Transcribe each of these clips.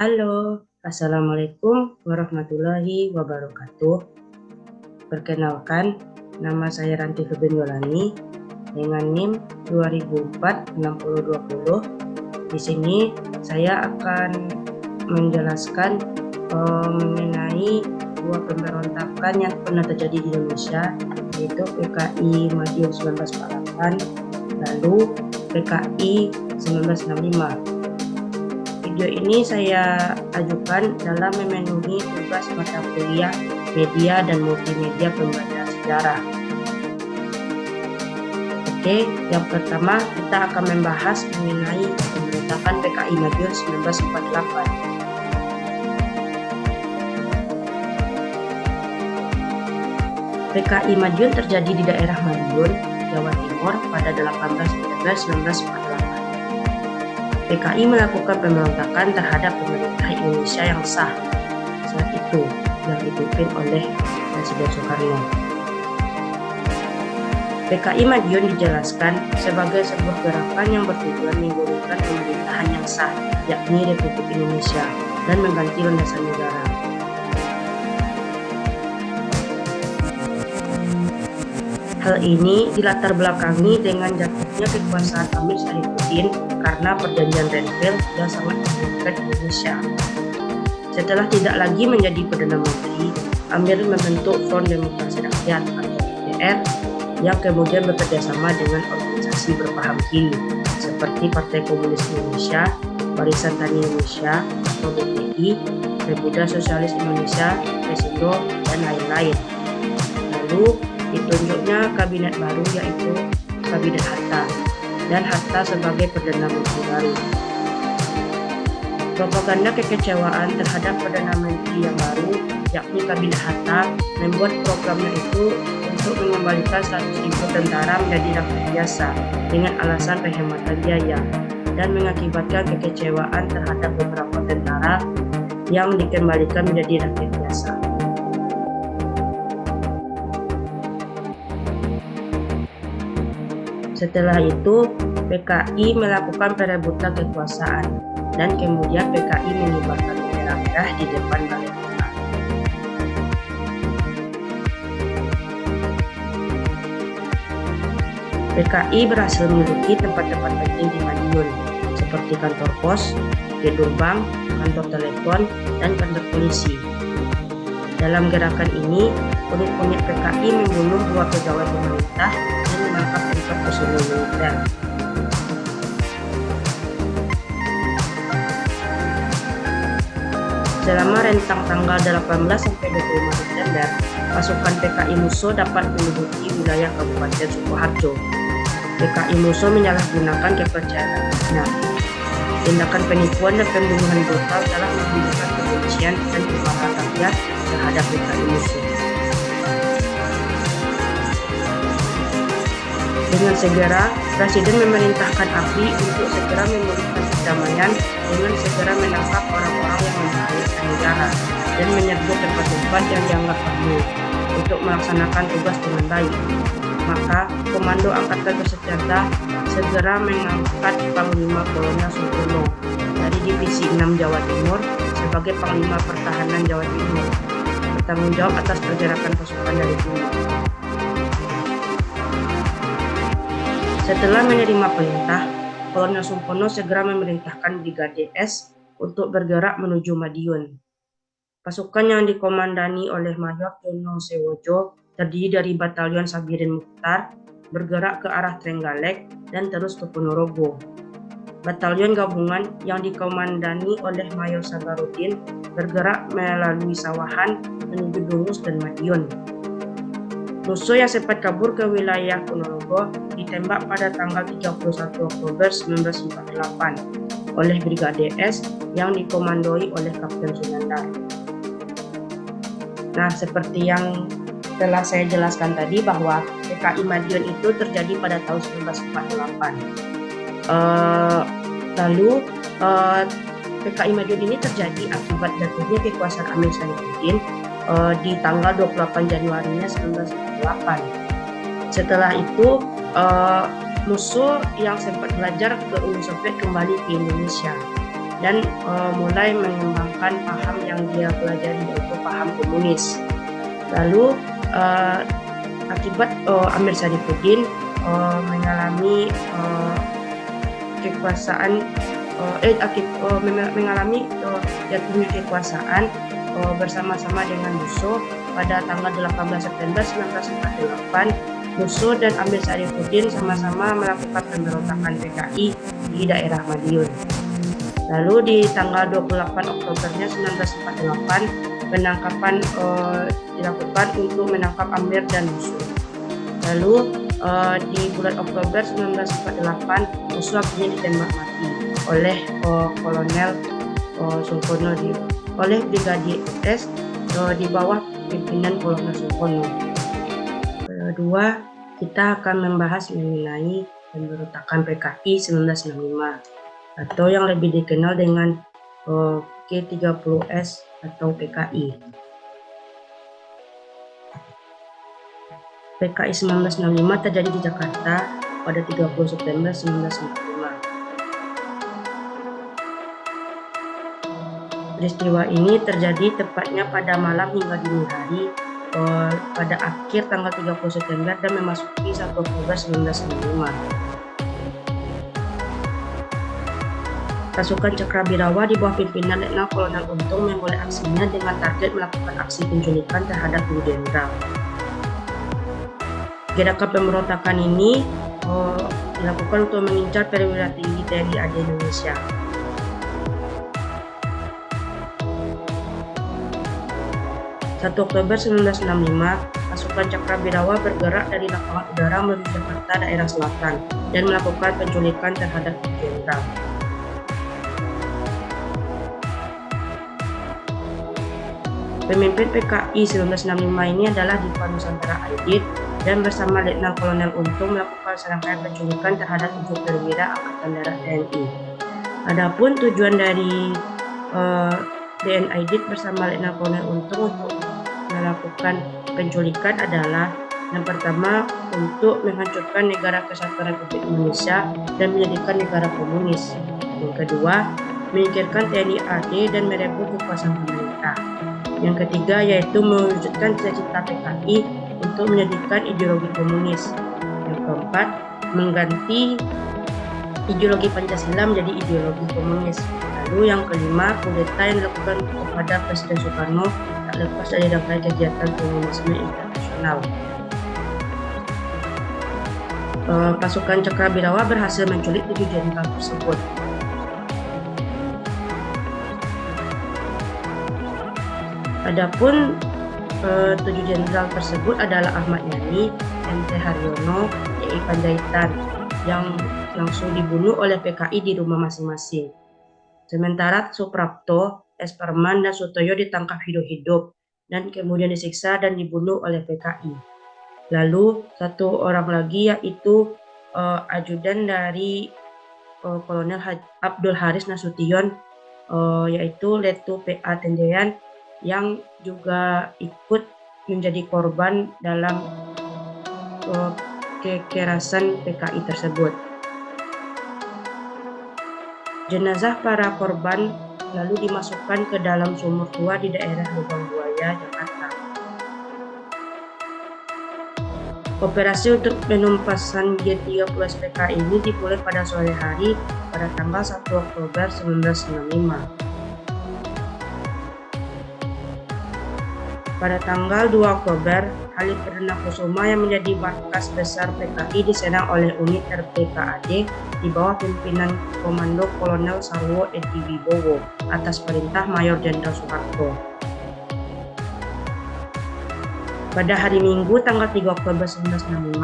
Halo, Assalamualaikum warahmatullahi wabarakatuh. Perkenalkan, nama saya Ranti Febriolani dengan NIM 2004-6020. Di sini saya akan menjelaskan mengenai dua pemberontakan yang pernah terjadi di Indonesia, yaitu PKI Madiun 1948 lalu PKI 1965. Video ini saya ajukan dalam memenuhi tugas mata kuliah Media dan Multimedia Pembelajaran Sejarah. Oke, yang pertama kita akan membahas mengenai pemberontakan PKI Madiun 1948. PKI Madiun terjadi di daerah Madiun, Jawa Timur pada 18 September 1948. PKI melakukan pemberontakan terhadap pemerintah Indonesia yang sah saat itu yang dipimpin oleh Presiden Soekarno. PKI Madiun dijelaskan sebagai sebuah gerakan yang bertujuan menggulingkan pemerintahan yang sah, yakni Republik Indonesia, dan mengganti landasan negara. Hal ini dilatar belakangi dengan jatuhnya kekuasaan Amir Syarifuddin karena perjanjian Renville yang sangat menguntungkan Indonesia. Setelah tidak lagi menjadi Perdana Menteri, Amir membentuk Front Demokrasi Rakyat atau FDR yang kemudian bekerjasama dengan organisasi berpaham kiri seperti Partai Komunis Indonesia, Barisan Tani Indonesia atau BTI, Pemuda Sosialis Indonesia, Pesindo, dan lain-lain. Lalu ditunjuknya kabinet baru yaitu Kabinet Hatta dan Hatta sebagai Perdana Menteri baru. Propaganda kekecewaan terhadap Perdana Menteri yang baru yakni Kabinet Hatta membuat programnya itu untuk mengembalikan 100.000 tentara menjadi rakyat biasa dengan alasan penghematan biaya dan mengakibatkan kekecewaan terhadap beberapa tentara yang dikembalikan menjadi rakyat biasa. Setelah itu, PKI melakukan perebutan kekuasaan dan kemudian PKI mengibarkan bendera merah di depan balai kota. PKI berhasil menduduki tempat-tempat penting di Madiun seperti kantor pos, gedung bank, kantor telepon, dan kantor polisi. Dalam gerakan ini, unit-unit PKI membunuh 2 pegawai pemerintah dan menangkap 4 personel militer. Selama rentang tanggal 18 sampai 25 September, pasukan PKI Musuh dapat menduduki wilayah Kabupaten Sukoharjo. PKI Musuh menyalahgunakan kepercayaannya. Tindakan penipuan dan pembunuhan brutal telah menimbulkan kebencian dan kemarahan rakyat terhadap PKI Musuh. Dengan segera, Presiden memerintahkan ABRI untuk segera memulihkan perdamaian dengan segera menangkap orang-orang yang membahayakan negara dan menyerbu tempat-tempat yang dianggap perlu untuk melaksanakan tugas dengan baik. Maka, Komando Angkatan Bersenjata segera mengangkat Panglima Kolonel Supomo dari Divisi 6 Jawa Timur sebagai Panglima Pertahanan Jawa Timur, bertanggung jawab atas pergerakan pasukan dari bumi. Setelah menerima perintah, Kolonel Supomo segera memerintahkan Brigade S untuk bergerak menuju Madiun. Pasukan yang dikomandani oleh Mayor Tono Sewojo terdiri dari Batalion Sabirin Mukhtar bergerak ke arah Trenggalek dan terus ke Ponorogo. Batalion gabungan yang dikomandani oleh Mayor Sabarudin bergerak melalui Sawahan menuju Dungus dan Madiun. Musuh yang sempat kabur ke wilayah Ponorogo ditembak pada tanggal 31 Oktober 1948 oleh Brigade S yang dikomandoi oleh Kapten Sunandar. Nah, seperti yang telah saya jelaskan tadi bahwa PKI Madiun itu terjadi pada tahun 1948. Lalu PKI Madiun ini terjadi akibat jatuhnya kekuasaan Amir Syarifuddin di tanggal 28 Januari 1948. Setelah itu musuh yang sempat belajar ke Uni Soviet kembali ke Indonesia. dan mulai mengembangkan paham yang dia pelajari, yaitu paham komunis. Lalu akibat Amir Sadiquddin mengalami kekuasaan mengalami jatuhnya kekuasaan bersama-sama dengan Musso pada tanggal 18 September 1948. Musso dan Amir Sadiquddin sama-sama melakukan pemberontakan PKI di daerah Madiun. Lalu di tanggal 28 Oktobernya 1948 penangkapan dilakukan untuk menangkap Amir dan Musso. Lalu di bulan Oktober 1948 Musso akhirnya ditembak mati oleh Kolonel Sungkono oleh Brigadier S di bawah pimpinan Kolonel Sungkono. Kedua, kita akan membahas mengenai pemberontakan PKI 1965 atau yang lebih dikenal dengan G30S atau PKI. PKI 1965 terjadi di Jakarta pada 30 September 1965. Peristiwa ini terjadi tepatnya pada malam hingga dini hari pada akhir tanggal 30 September dan memasuki 1 Oktober 1965. Pasukan Cakrawirawa di bawah pimpinan Letnan Kolonel Untung memulai aksinya dengan target melakukan aksi penculikan terhadap 2 jenderal. Gerakan pemberontakan ini dilakukan untuk mengincar perwira tinggi TNI AD Indonesia. Oktober 1965, pasukan Cakrawirawa bergerak dari lapangan udara menuju Jakarta daerah selatan dan melakukan penculikan terhadap jenderal. Pemimpin PKI 1965 ini adalah Dipa Nusantara Aidit dan bersama Letnan Kolonel Untung melakukan serangkaian penculikan terhadap 7 perwira Angkatan Darat TNI. Adapun tujuan dari DN Aidit bersama Letnan Kolonel Untung untuk melakukan penculikan adalah yang pertama untuk menghancurkan Negara Kesatuan Republik Indonesia dan menjadikan negara komunis. Yang kedua, menyingkirkan TNI AD dan merebut kekuasaan pemerintah. Yang ketiga yaitu mewujudkan cita-cita PKI untuk menjadikan ideologi komunis. Yang keempat, mengganti ideologi Pancasila menjadi ideologi komunis. Lalu yang kelima, kudeta yang dilakukan kepada Presiden Soekarno tak lepas dari rangkaian kegiatan komunisme internasional. Pasukan Cakrawirawa berhasil menculik 7 jenderal tersebut. Adapun 7 jenderal tersebut adalah Ahmad Yani, MT Haryono, Y.I. Panjaitan yang langsung dibunuh oleh PKI di rumah masing-masing. Sementara Suprapto, S. Parman, dan Sutoyo ditangkap hidup-hidup dan kemudian disiksa dan dibunuh oleh PKI. Lalu satu orang lagi yaitu ajudan dari Kolonel Abdul Haris Nasution, yaitu Letu PA Tenjayan yang juga ikut menjadi korban dalam kekerasan PKI tersebut. Jenazah para korban lalu dimasukkan ke dalam sumur tua di daerah Lubang Buaya, Jakarta. Operasi untuk penumpasan G30S PKI ini dimulai pada sore hari pada tanggal 1 Oktober 1965. Pada tanggal 2 Oktober, Halim Perdana Kusuma yang menjadi markas besar PKI diserang oleh unit RPKAD di bawah pimpinan Komando Kolonel Sarwo Edi Wibowo atas perintah Mayor Jenderal Soeharto. Pada hari Minggu tanggal 3 Oktober 1965,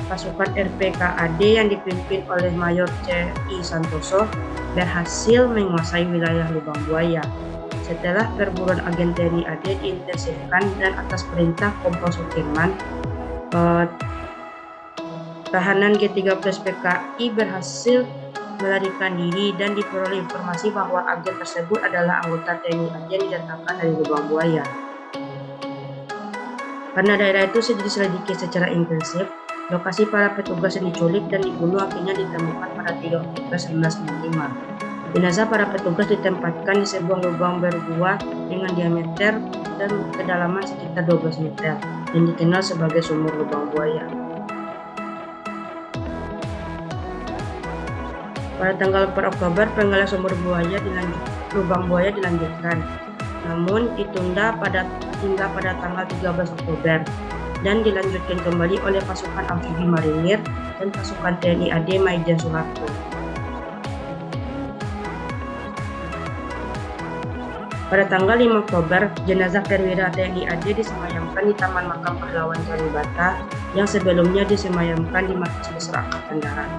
pasukan RPKAD yang dipimpin oleh Mayor C.I. Santoso berhasil menguasai wilayah Lubang Buaya. Setelah perburuan agen TNI AD diintensifkan dan atas perintah Kompol Sudirman, tahanan G30S PKI berhasil melarikan diri dan diperoleh informasi bahwa agen tersebut adalah anggota TNI AD yang didatangkan dari Lubang Buaya. Karena daerah itu diselidiki secara intensif, lokasi para petugas yang diculik dan dibunuh akhirnya ditemukan pada 3 Oktober 1965. Jenazah para petugas ditempatkan di sebuah lubang bergua dengan diameter dan kedalaman sekitar 12 meter yang dikenal sebagai sumur lubang buaya. Pada tanggal 4 Oktober, penggalian lubang buaya dilanjutkan, namun ditunda hingga pada tanggal 13 Oktober dan dilanjutkan kembali oleh pasukan amfibi marinir dan pasukan TNI AD Maijen Soeharto. Pada tanggal 5 Oktober, jenazah perwira TNI AD disemayamkan di Taman Makam Pahlawan Kalibata yang sebelumnya disemayamkan di Markas Besar Angkatan Darat.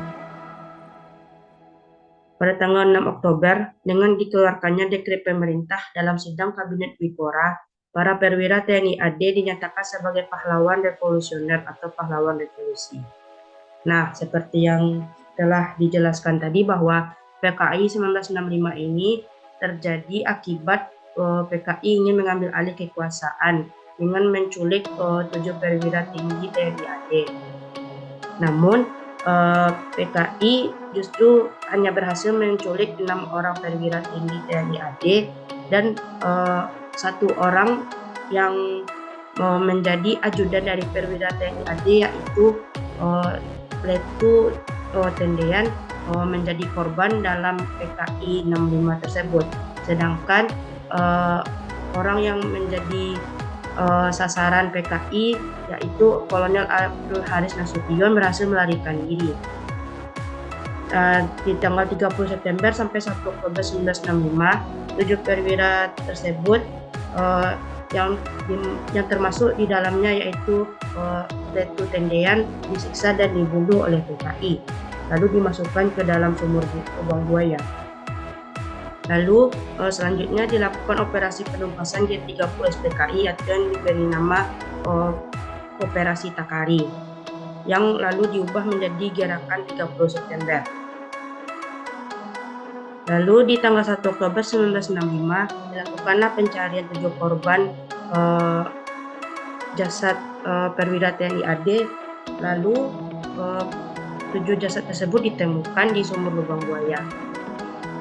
Pada tanggal 6 Oktober, dengan dikeluarkannya dekret pemerintah dalam sidang Kabinet Wipora, para perwira TNI AD dinyatakan sebagai pahlawan revolusioner atau pahlawan revolusi. Nah, seperti yang telah dijelaskan tadi bahwa PKI 1965 ini terjadi akibat PKI ingin mengambil alih kekuasaan dengan menculik 7 perwira tinggi TNI AD. Namun PKI justru hanya berhasil menculik 6 orang perwira tinggi TNI AD dan 1 orang yang menjadi ajudan dari perwira TNI AD, yaitu Letu Tendean, menjadi korban dalam PKI 65 tersebut. Sedangkan orang yang menjadi sasaran PKI yaitu Kolonel Abdul Haris Nasution berhasil melarikan diri. Di tanggal 30 September sampai 1 Oktober 1965, 7 perwira tersebut yang termasuk di dalamnya yaitu Letu Tendean disiksa dan dibunuh oleh PKI, lalu dimasukkan ke dalam sumur lubang buaya. Lalu selanjutnya dilakukan operasi penumpasan G30 SPKI atau yang diberi nama Operasi Takari, yang lalu diubah menjadi Gerakan 30 September. Lalu di tanggal 1 Oktober 1965 dilakukanlah pencarian 7 korban jasad perwira TNI AD. Lalu 7 jasad tersebut ditemukan di sumur lubang buaya.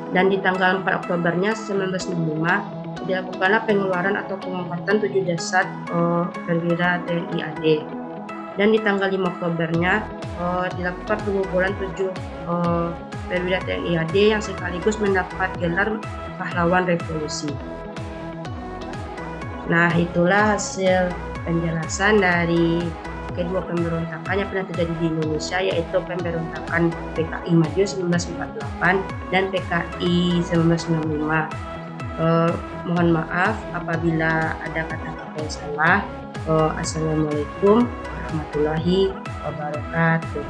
Dan di tanggal 4 Oktobernya 1965 dilakukanlah pengeluaran atau pengangkatan 7 jasad perwira TNI AD. Dan di tanggal 5 Oktobernya dilakukan penguburan 7 perwira TNI AD yang sekaligus mendapat gelar pahlawan revolusi. Nah, itulah hasil penjelasan dari kedua pemberontakan yang pernah terjadi di Indonesia, yaitu pemberontakan PKI Madiun 1948 dan PKI 1965. Mohon maaf apabila ada kata-kata yang salah. Assalamualaikum warahmatullahi wabarakatuh.